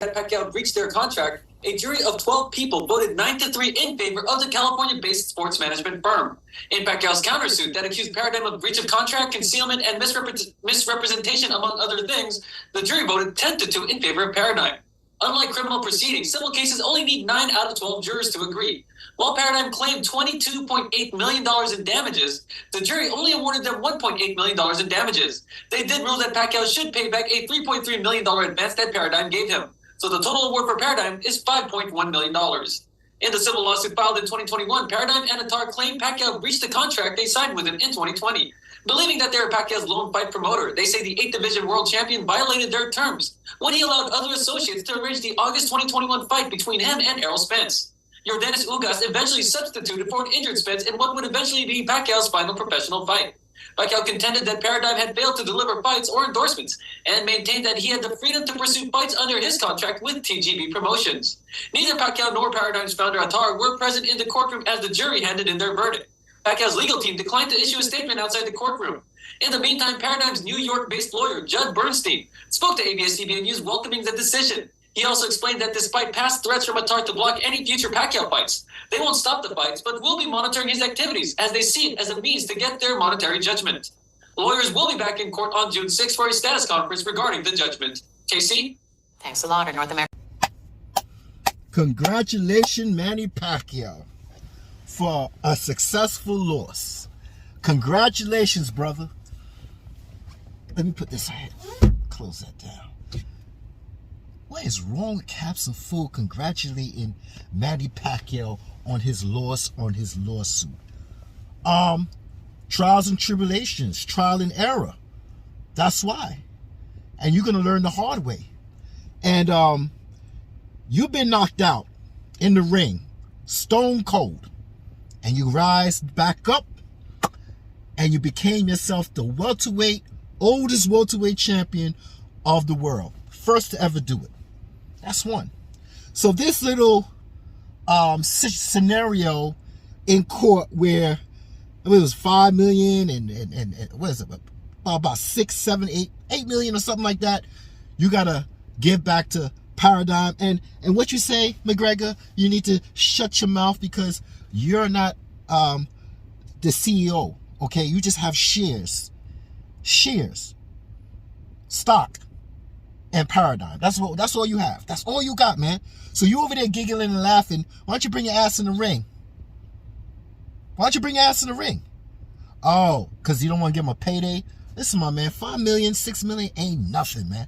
that Pacquiao breached their contract, a jury of 12 people voted 9-3 in favor of the California-based sports management firm. In Pacquiao's countersuit that accused Paradigm of breach of contract, concealment, and misrepresentation, among other things, the jury voted 10-2 in favor of Paradigm. Unlike criminal proceedings, civil cases only need 9 out of 12 jurors to agree. While Paradigm claimed $22.8 million in damages, the jury only awarded them $1.8 million in damages. They did rule that Pacquiao should pay back a $3.3 million advance that Paradigm gave him. So the total award for Paradigm is $5.1 million. In the civil lawsuit filed in 2021, Paradigm and Attar claimed Pacquiao breached the contract they signed with him in 2020. Believing that they are Pacquiao's lone fight promoter, they say the 8th Division world champion violated their terms when he allowed other associates to arrange the August 2021 fight between him and Errol Spence. Yordenis Ugas eventually substituted for an injured Spence in what would eventually be Pacquiao's final professional fight. Pacquiao contended that Paradigm had failed to deliver fights or endorsements and maintained that he had the freedom to pursue fights under his contract with TGB Promotions. Neither Pacquiao nor Paradigm's founder Attar were present in the courtroom as the jury handed in their verdict. Pacquiao's legal team declined to issue a statement outside the courtroom. In the meantime, Paradigm's New York-based lawyer, Judd Bernstein, spoke to ABS-CBN News welcoming the decision. He also explained that despite past threats from Attar to block any future Pacquiao fights, they won't stop the fights, but will be monitoring his activities as they see it as a means to get their monetary judgment. Lawyers will be back in court on June 6 for a status conference regarding the judgment. KC? Thanks a lot, North America. Congratulations, Manny Pacquiao, for a successful loss. Congratulations, brother. Let me put this ahead. Close that down. What is wrong with Capsule Full congratulating Manny Pacquiao on his loss, on his lawsuit? Trials and tribulations, trial and error. That's why. And you're going to learn the hard way. And you've been knocked out in the ring, stone cold. And you rise back up and you became yourself the oldest welterweight champion of the world. First to ever do it. That's one. So this little scenario in court where it was 5 million and what is it, about 6, 7, 8 million or something like that, you gotta give back to Paradigm. And what you say, McGregor, you need to shut your mouth because you're not the CEO. Okay, you just have shares, stock, and Paradigm. That's all you have. That's all you got, man. So you over there giggling and laughing. Why don't you bring your ass in the ring? Why don't you bring your ass in the ring? Oh, because you don't want to give him a payday? Listen, my man, 5 million, 6 million ain't nothing, man.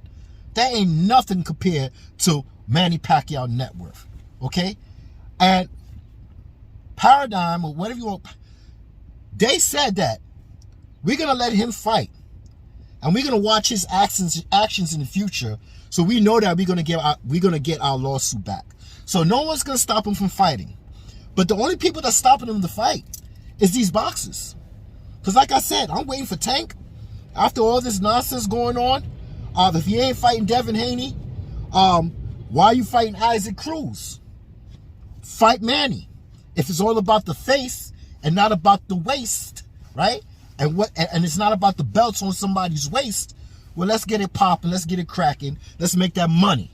That ain't nothing compared to Manny Pacquiao net worth. Okay? And Paradigm, or whatever you want, they said that we're going to let him fight. And we're going to watch his actions in the future, so we know that we're going to get our lawsuit back. So no one's going to stop him from fighting. But the only people that's stopping him to fight is these boxers. Because like I said, I'm waiting for Tank. After all this nonsense going on, if he ain't fighting Devin Haney, why are you fighting Isaac Cruz? Fight Manny. If it's all about the face and not about the waist, right? And it's not about the belts on somebody's waist. Well, let's get it popping. Let's get it cracking. Let's make that money.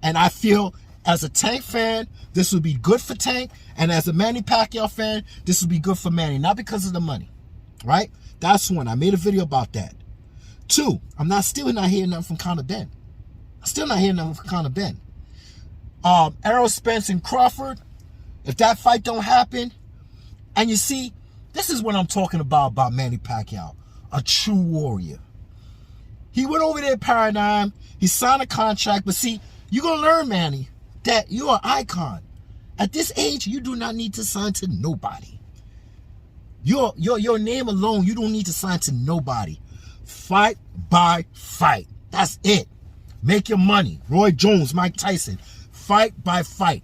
And I feel as a Tank fan, this would be good for Tank. And as a Manny Pacquiao fan, this would be good for Manny. Not because of the money, right? That's one. I made a video about that. Two, I'm still not hearing nothing from Conor Ben. I'm still not hearing nothing from Conor Ben. Errol Spence and Crawford, if that fight don't happen, and you see, this is what I'm talking about Manny Pacquiao, a true warrior. He went over there, Paradigm. He signed a contract. But see, you're going to learn, Manny, that you're an icon. At this age, you do not need to sign to nobody. Your name alone, you don't need to sign to nobody. Fight by fight. That's it. Make your money. Roy Jones, Mike Tyson. Fight by fight.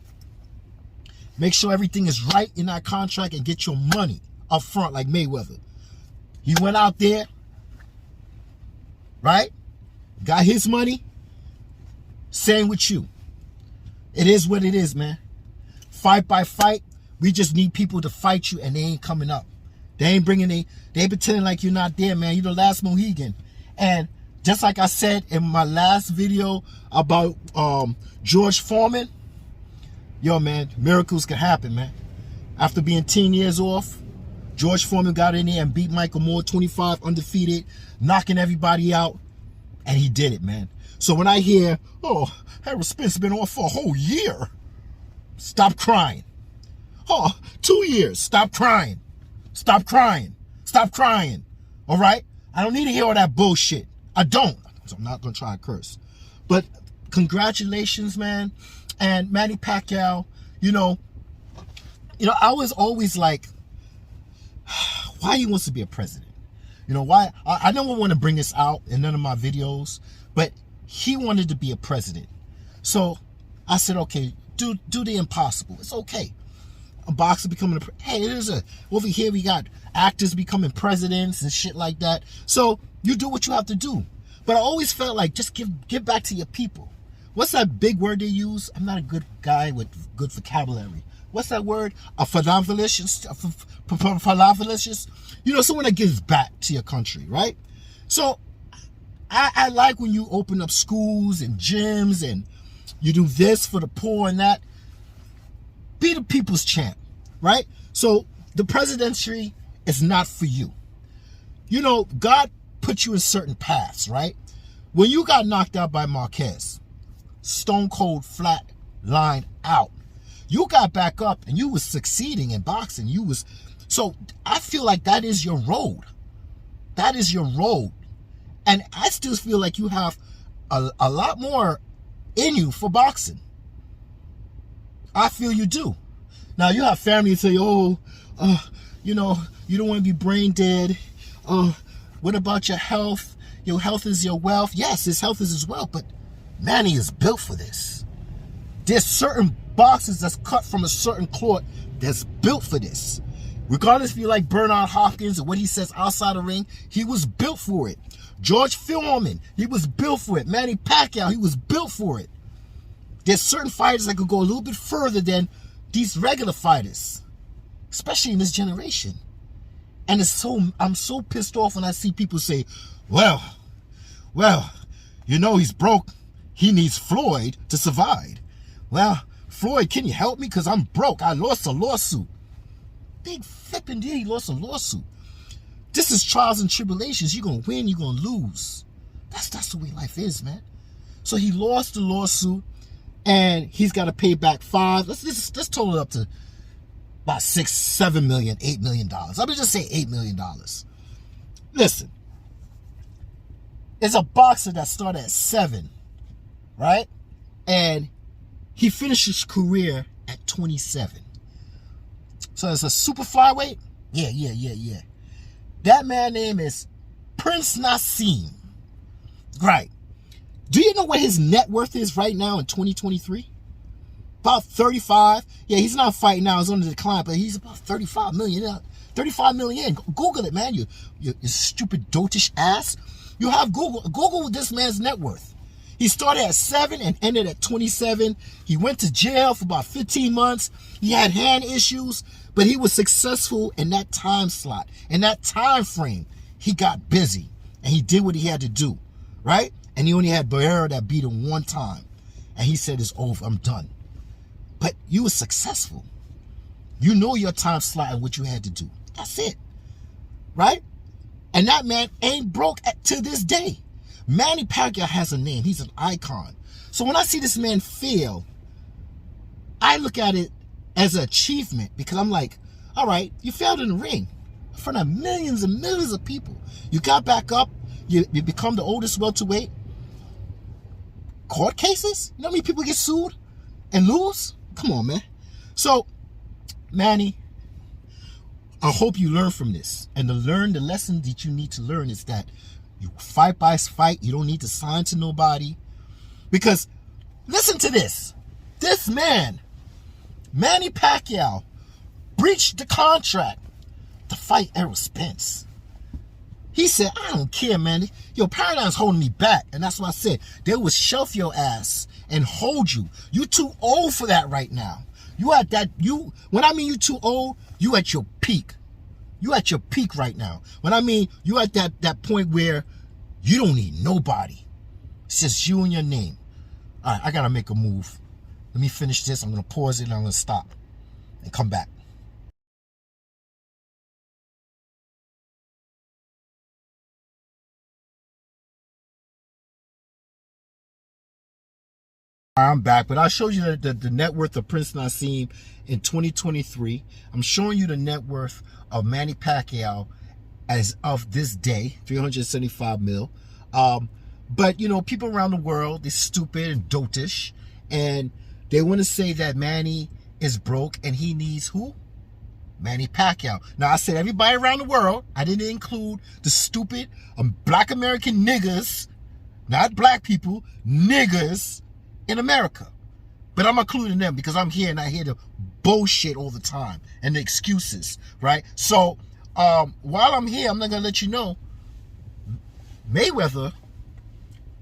Make sure everything is right in that contract and get your money up front like Mayweather. He went out there, right? Got his money. Same with you. It is what it is, man. Fight by fight. We just need people to fight you and they ain't coming up. They ain't pretending like you're not there, man. You're the last Mohegan. And Just like I said in my last video about George Foreman, yo, man, miracles can happen, man. After being 10 years off, George Foreman got in there and beat Michael Moore 25 undefeated, knocking everybody out, and he did it, man. So when I hear, oh, Errol Spence been off for a whole year, stop crying. Oh, 2 years, stop crying. Stop crying. Stop crying. All right? I don't need to hear all that bullshit. I don't. So I'm not going to try to curse. But congratulations, man. And Manny Pacquiao, you know, I was always like, why he wants to be a president. You know, why? I never want to bring this out in none of my videos, but he wanted to be a president. So I said, okay, do the impossible. It's okay. A boxer becoming over here we got actors becoming presidents and shit like that. So you do what you have to do. But I always felt like just give back to your people. What's that big word they use? I'm not a good guy with good vocabulary. What's that word? A philanthropist? You know, someone that gives back to your country, right? So I like when you open up schools and gyms and you do this for the poor and that. Be the people's champ, right? So the presidency is not for you. You know, God put you in certain paths, right? When you got knocked out by Marquez, stone cold, flat, line out, you got back up and you was succeeding in boxing. So I feel like that is your road. That is your road. And I still feel like you have a lot more in you for boxing. I feel you do. Now you have family say, oh, you know, you don't want to be brain dead. What about your health? Your health is your wealth. Yes, his health is his wealth, but Manny is built for this. There's certain boxes that's cut from a certain cloth that's built for this. Regardless if you like Bernard Hopkins or what he says outside the ring, he was built for it. George Foreman, he was built for it. Manny Pacquiao, he was built for it. There's certain fighters that could go a little bit further than these regular fighters, especially in this generation. And I'm so pissed off when I see people say, well, you know, he's broke. He needs Floyd to survive. Well, Floyd, can you help me? Because I'm broke. I lost a lawsuit. Big flipping deal, he lost a lawsuit. This is trials and tribulations. You're going to win, you're going to lose. That's the way life is, man. So he lost the lawsuit, and he's got to pay back let's total it up to about $6-7 million, $8 million. Let me just say $8 million. Listen, there's a boxer that started at 7, right? And he finished his career at 27. So it's a super flyweight? Yeah. That man's name is Prince Nassim. Right. Do you know what his net worth is right now in 2023? About 35. Yeah, he's not fighting now. He's on the decline, but he's about 35 million. 35 million. Google it, man. You stupid dotish ass. You have Google this man's net worth. He started at 7 and ended at 27. He went to jail for about 15 months. He had hand issues, but he was successful in that time slot. In that time frame, he got busy and he did what he had to do, right? And he only had Barrera that beat him one time. And he said, it's over, I'm done. But you were successful. You know your time slot and what you had to do. That's it, right? And that man ain't broke to this day. Manny Pacquiao has a name. He's an icon. So when I see this man fail, I look at it as an achievement because I'm like, all right, you failed in the ring in front of millions and millions of people. You got back up. You become the oldest welterweight. Court cases? You know how many people get sued and lose? Come on, man. So, Manny, I hope you learn from this. And the lesson that you need to learn is that you fight by fight. You don't need to sign to nobody. Because, listen to this. This man, Manny Pacquiao, breached the contract to fight Errol Spence. He said, I don't care, man. Your Paradigm's holding me back. And that's what I said. They will shelf your ass and hold you. You too old for that right now. When I mean you too old, you at your peak. You at your peak right now. When I mean you at that point where You don't need nobody. It's just you and your name. All right, I gotta make a move. Let me finish this. I'm gonna pause it and I'm gonna stop and come back. I'm back, but I showed you the net worth of Prince Nassim in 2023. I'm showing you the net worth of Manny Pacquiao as of this day, 375 mil. But you know, people around the world, they're stupid and dotish, and they want to say that Manny is broke and he needs who? Manny Pacquiao. Now I said everybody around the world. I didn't include the stupid black American niggas, not black people, niggas in America. But I'm including them because I'm here and I hear the bullshit all the time and the excuses, right? So while I'm here, I'm not gonna let you know, Mayweather,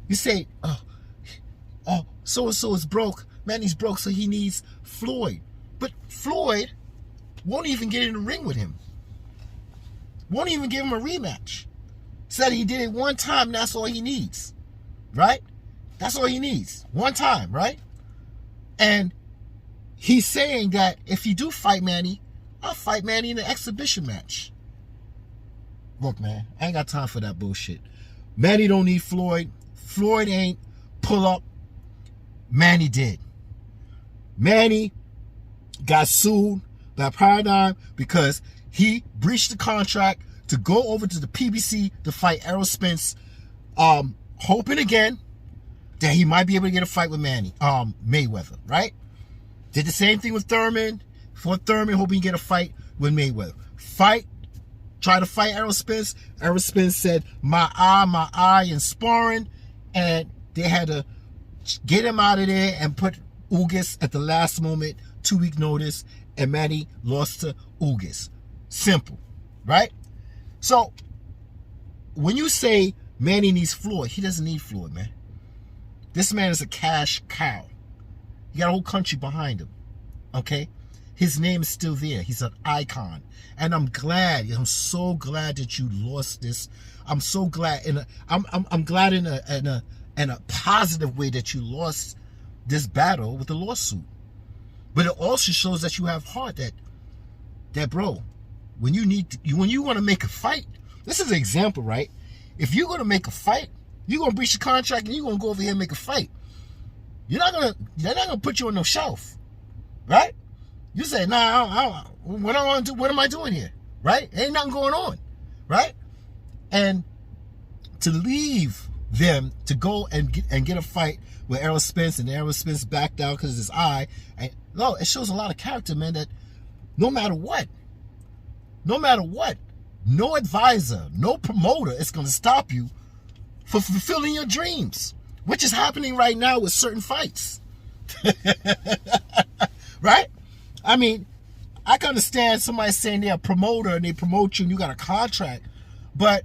you say, oh, so-and-so is broke, Manny's broke, so he needs Floyd. But Floyd won't even get in the ring with him. Won't even give him a rematch. Said he did it one time, that's all he needs, right? That's all he needs. One time, right? And he's saying that if you do fight Manny, I'll fight Manny in an exhibition match. Look, man, I ain't got time for that bullshit. Manny don't need Floyd. Floyd ain't pull up. Manny did. Manny got sued by Paradigm because he breached the contract to go over to the PBC to fight Errol Spence, hoping again that he might be able to get a fight with Mayweather, right? Did the same thing with Thurman. Fought Thurman, hoping he get a fight with Mayweather. Try to fight Errol Spence. Errol Spence said, my eye, in sparring. And they had to get him out of there and put Ugas at the last moment, 2-week notice. And Manny lost to Ugas. Simple, right? So, when you say Manny needs Floyd, he doesn't need Floyd, man. This man is a cash cow. He got a whole country behind him, okay? His name is still there. He's an icon. And I'm so glad that you lost this. I'm so glad, I'm glad in a positive way that you lost this battle with the lawsuit. But it also shows that you have heart, that bro, when you want to make a fight, this is an example, right? If you're going to make a fight, you're going to breach the contract and you're going to go over here and make a fight. They're not going to put you on no shelf, right? You say, nah, what am I doing here, right? Ain't nothing going on, right? And to leave them to go and get a fight with Errol Spence, and Errol Spence backed out because of his eye. And no, it shows a lot of character, man, that no matter what, no advisor, no promoter is going to stop you for fulfilling your dreams, which is happening right now with certain fights. Right? I mean, I can understand somebody saying they're a promoter and they promote you and you got a contract, but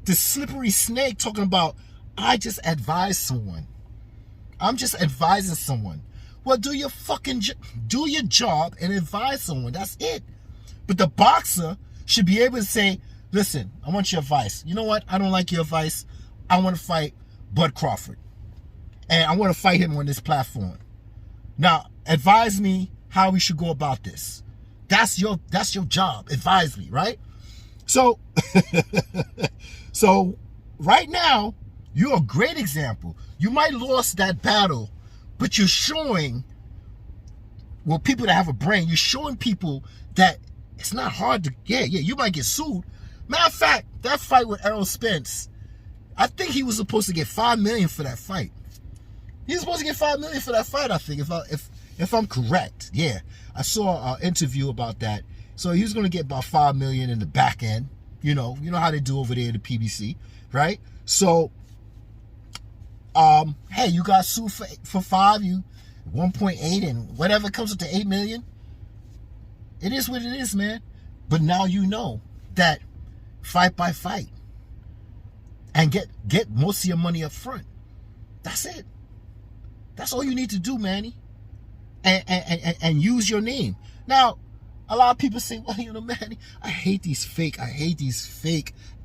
the slippery snake talking about, I just advise someone. I'm just advising someone. Well, do your job and advise someone. That's it. But the boxer should be able to say, listen, I want your advice. You know what? I don't like your advice. I want to fight Bud Crawford. And I want to fight him on this platform. Now, advise me how we should go about this. That's your job. Advise me, right? So, so right now, you're a great example. You might have lost that battle, but you're showing, well, people that have a brain, you're showing people that it's not hard to get. Yeah, you might get sued. Matter of fact, that fight with Errol Spence, I think he was supposed to get $5 million for that fight. He was supposed to get $5 million for that fight, I think, if I'm correct. Yeah, I saw an interview about that. So he was going to get about $5 million in the back end. You know how they do over there at the PBC, right? So, hey, you got sued for 5, you 1.8, and whatever comes up to $8 million. It is what it is, man. But now you know that fight by fight and get most of your money up front. That's it. That's all you need to do, Manny. And use your name. Now, a lot of people say, well, Manny, I hate these fake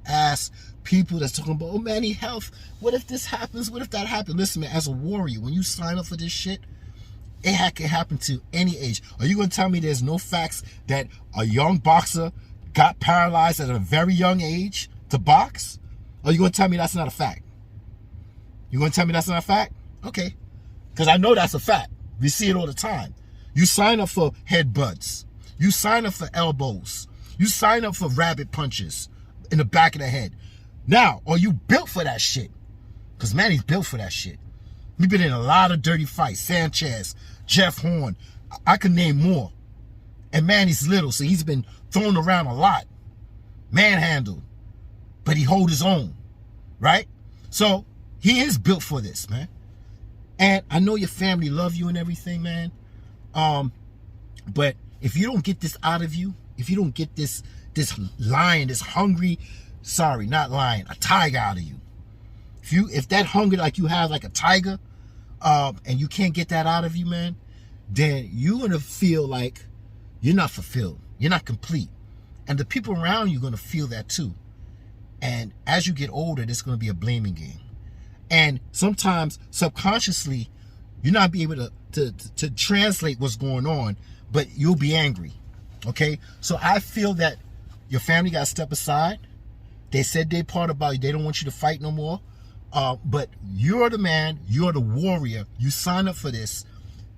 ass people that's talking about, oh, Manny, health. What if this happens? What if that happens? Listen, man, as a warrior, when you sign up for this shit, it can happen to any age. Are you going to tell me there's no facts that a young boxer got paralyzed at a very young age to box? Or are you going to tell me that's not a fact? You going to tell me that's not a fact? Okay. Because I know that's a fact. We see it all the time. You sign up for headbutts. You sign up for elbows. You sign up for rabbit punches in the back of the head. Now, are you built for that shit? Because Manny's built for that shit. We've been in a lot of dirty fights. Sanchez, Jeff Horn. I could name more. And Manny's little, so he's been thrown around a lot. Manhandled. But he hold his own. Right? So, he is built for this, man. And I know your family love you and everything, man. But if you don't get this out of you, if you don't get this lion, this hungry, sorry, not lion, a tiger out of you. If that hunger like you have like a tiger, and you can't get that out of you, man, then you're going to feel like you're not fulfilled. You're not complete. And the people around you are going to feel that too. And as you get older, there's going to be a blaming game. And sometimes subconsciously, you're not be able to translate what's going on, but you'll be angry. Okay? So I feel that your family got to step aside. They said they part about you. They don't want you to fight no more. But you're the man. You're the warrior. You sign up for this.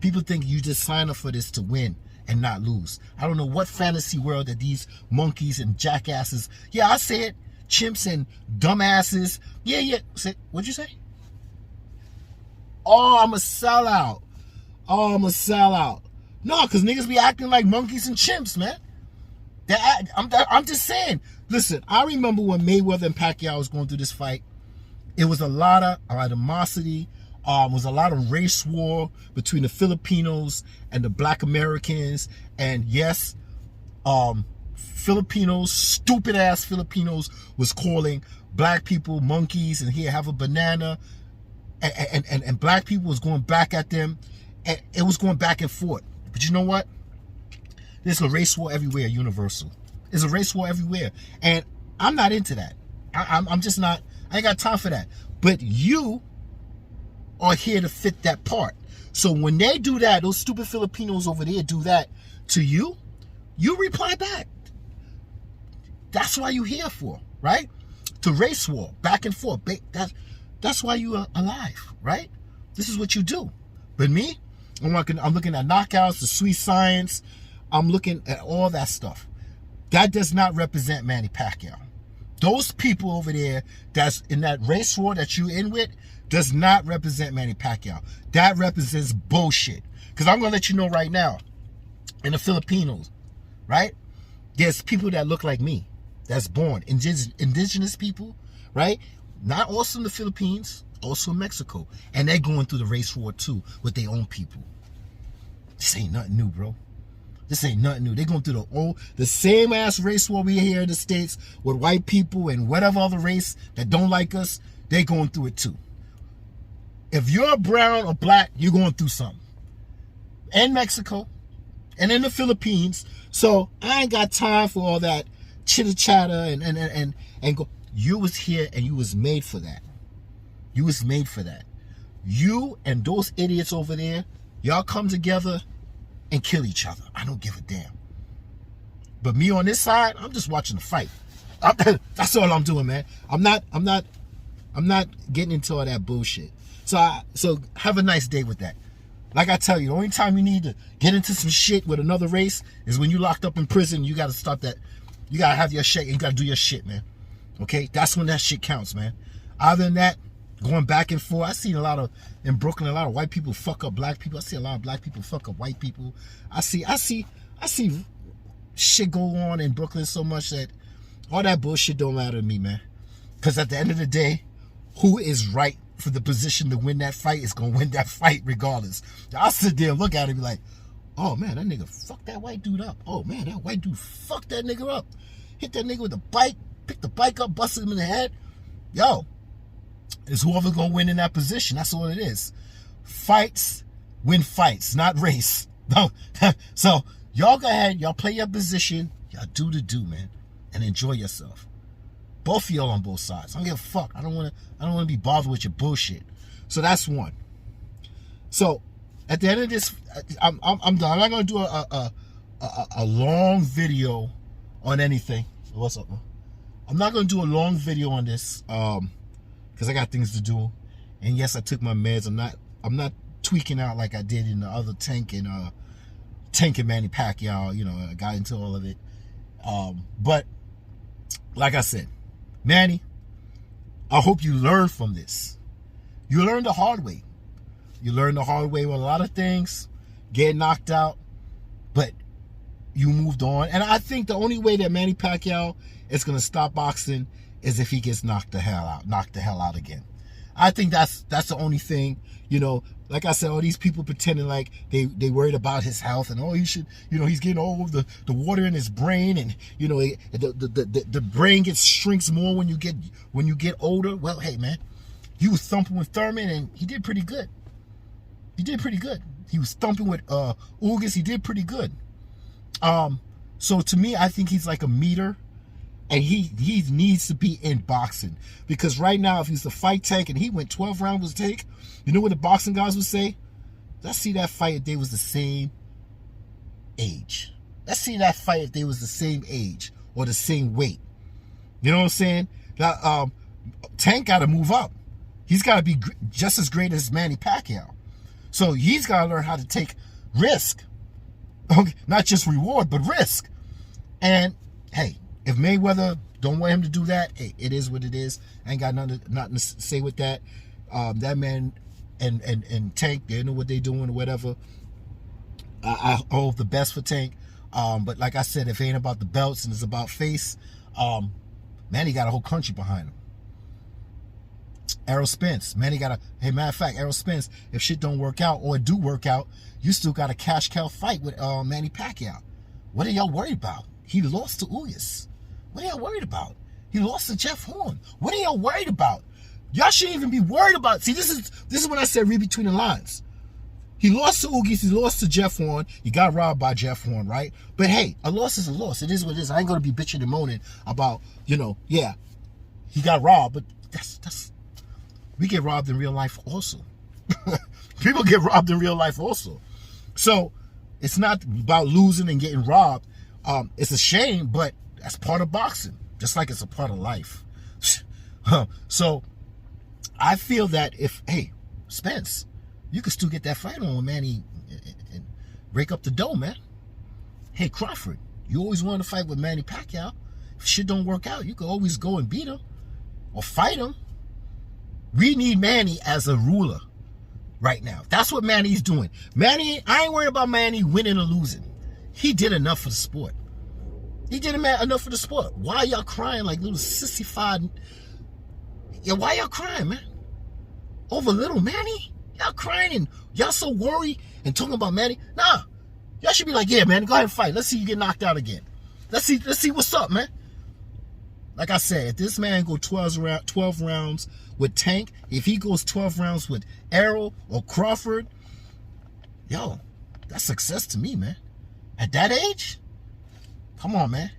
People think you just sign up for this to win and not lose. I don't know what fantasy world that these monkeys and jackasses, yeah, I say it, chimps and dumbasses. Yeah. What'd you say? Oh, I'm a sellout. No, because niggas be acting like monkeys and chimps, man. I'm just saying. Listen, I remember when Mayweather and Pacquiao was going through this fight. It was a lot of animosity. Was a lot of race war between the Filipinos and the Black Americans. And yes, Filipinos, stupid ass Filipinos, was calling black people monkeys and here, have a banana. And black people was going back at them. And it was going back and forth. But you know what? There's a race war everywhere, universal. There's a race war everywhere. And I'm not into that. I'm just not. I ain't got time for that. But you are here to fit that part. So when they do that, those stupid Filipinos over there do that to you, you reply back. That's why you're here for, right? To race war, back and forth. That's why you are alive, right? This is what you do. But me, I'm looking at knockouts, the sweet science. I'm looking at all that stuff. That does not represent Manny Pacquiao. Those people over there that's in that race war that you in with does not represent Manny Pacquiao. That represents bullshit. Because I'm going to let you know right now, in the Filipinos, right? There's people that look like me, that's born, indigenous people, right? Not also in the Philippines, also in Mexico. And they're going through the race war too with their own people. This ain't nothing new, bro. This ain't nothing new. They're going through the same ass race war we here in the States with white people and whatever other race that don't like us. They're going through it too. If you're brown or black, you're going through something. In Mexico and in the Philippines. So I ain't got time for all that chitter chatter and go. You was here and you was made for that. You was made for that. You and those idiots over there, y'all come together and kill each other. I don't give a damn. But me on this side, I'm just watching the fight. That's all I'm doing, man. I'm not getting into all that bullshit. So have a nice day with that. Like I tell you, the only time you need to get into some shit with another race is when you locked up in prison. You got to stop that. You got to have your shit. You got to do your shit, man. Okay? That's when that shit counts, man. Other than that, going back and forth, I seen in Brooklyn, a lot of white people fuck up black people. I see a lot of black people fuck up white people. I see shit go on in Brooklyn so much that all that bullshit don't matter to me, man. Because at the end of the day, who is right for the position to win that fight is going to win that fight regardless. I'll sit there and look at it and be like, oh, man, that nigga fucked that white dude up. Oh, man, that white dude fucked that nigga up. Hit that nigga with a bike, pick the bike up, busted him in the head. Yo, it's whoever's going to win in that position. That's all it is. Fights win fights, not race. No. So y'all go ahead. Y'all play your position. Y'all do the do, man. And enjoy yourself. Both of y'all on both sides. I don't give a fuck. I don't want to be bothered with your bullshit. So that's one. So at the end of this, I'm done. I'm not gonna do a long video on anything. What's up, man? I'm not gonna do a long video on this because I got things to do. And yes, I took my meds. I'm not tweaking out like I did in the other Tank and Manny Pacquiao. You know, I got into all of it. But like I said, Manny, I hope you learn from this. You learned the hard way. You learned the hard way with a lot of things, get knocked out, but you moved on. And I think the only way that Manny Pacquiao is going to stop boxing is if he gets knocked the hell out again. I think that's the only thing, you know. Like I said, all these people pretending like they worried about his health and he should, you know, he's getting all of the water in his brain, and you know the brain shrinks more when you get older. Well, hey man, he was thumping with Thurman and he did pretty good. He was thumping with Ugas. He did pretty good. So to me, I think he's like a meter, and he needs to be in boxing, because right now if he's the fight Tank and he went 12 rounds with Tank, you know what the boxing guys would say? Let's see that fight if they was the same age. Let's see that fight if they was the same age or the same weight. You know what I'm saying? That Tank got to move up. He's got to be just as great as Manny Pacquiao. So he's got to learn how to take risk. Okay, not just reward, but risk. And hey, if Mayweather don't want him to do that, hey, it is what it is. I ain't got nothing to say with that. That man and Tank, they know what they doing or whatever. I hope the best for Tank. But like I said, if it ain't about the belts and it's about face, Manny got a whole country behind him. Errol Spence, Manny got hey, matter of fact, Errol Spence, if shit don't work out or do work out, you still got a cash cow fight with Manny Pacquiao. What are y'all worried about? He lost to Ugas. What are y'all worried about? He lost to Jeff Horn. What are y'all worried about? Y'all shouldn't even be worried about. See, this is when I said read between the lines. He lost to Ugas. He lost to Jeff Horn. He got robbed by Jeff Horn, right? But hey, a loss is a loss. It is what it is. I ain't gonna be bitching and moaning about, you know, yeah, he got robbed, but that's we get robbed in real life also. People get robbed in real life also. So it's not about losing and getting robbed. It's a shame, but that's part of boxing, just like it's a part of life. So I feel that if, hey, Spence, you could still get that fight on with Manny and break up the dough, man. Hey, Crawford, you always wanted to fight with Manny Pacquiao. If shit don't work out, you could always go and beat him or fight him. We need Manny as a ruler right now. That's what Manny's doing. Manny, I ain't worried about Manny winning or losing. He did enough for the sport. He did enough for the sport. Why y'all crying like little sissified? Yeah, why y'all crying, man? Over little Manny? Y'all crying and y'all so worried and talking about Manny? Nah. Y'all should be like, yeah, man, go ahead and fight. Let's see you get knocked out again. Let's see what's up, man. Like I said, if this man go 12 rounds with Tank, if he goes 12 rounds with Errol or Crawford, yo, that's success to me, man. At that age, come on, man.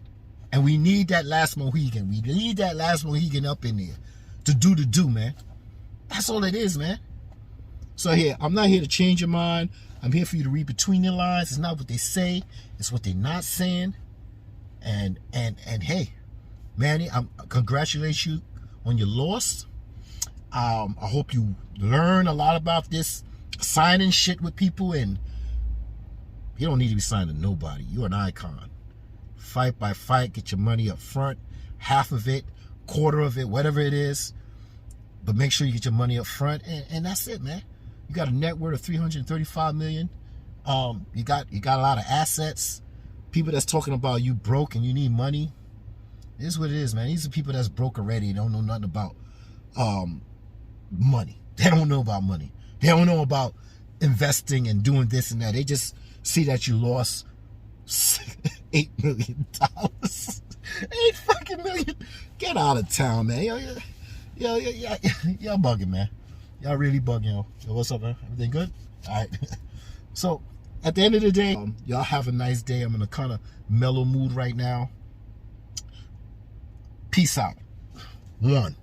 And we need that last Mohican. We need that last Mohican up in there to do, man. That's all it is, man. So here, I'm not here to change your mind. I'm here for you to read between your lines. It's not what they say. It's what they're not saying. And hey, Manny, I congratulate you on your loss. I hope you learn a lot about this signing shit with people, and you don't need to be signed to nobody. You're an icon. Fight by fight, get your money up front, half of it, quarter of it, whatever it is. But make sure you get your money up front, and that's it, man. You got a net worth of $335 million. You got a lot of assets. People that's talking about you broke and you need money. It is what it is, man. These are people that's broke already. They don't know nothing about money. They don't know about money. They don't know about investing and doing this and that. They just see that you lost $8 million. 8 fucking million. Get out of town, man. Y'all bugging, man. Y'all really bugging, yo. What's up, man? Everything good? All right. So, at the end of the day, y'all have a nice day. I'm in a kind of mellow mood right now. Peace out. One.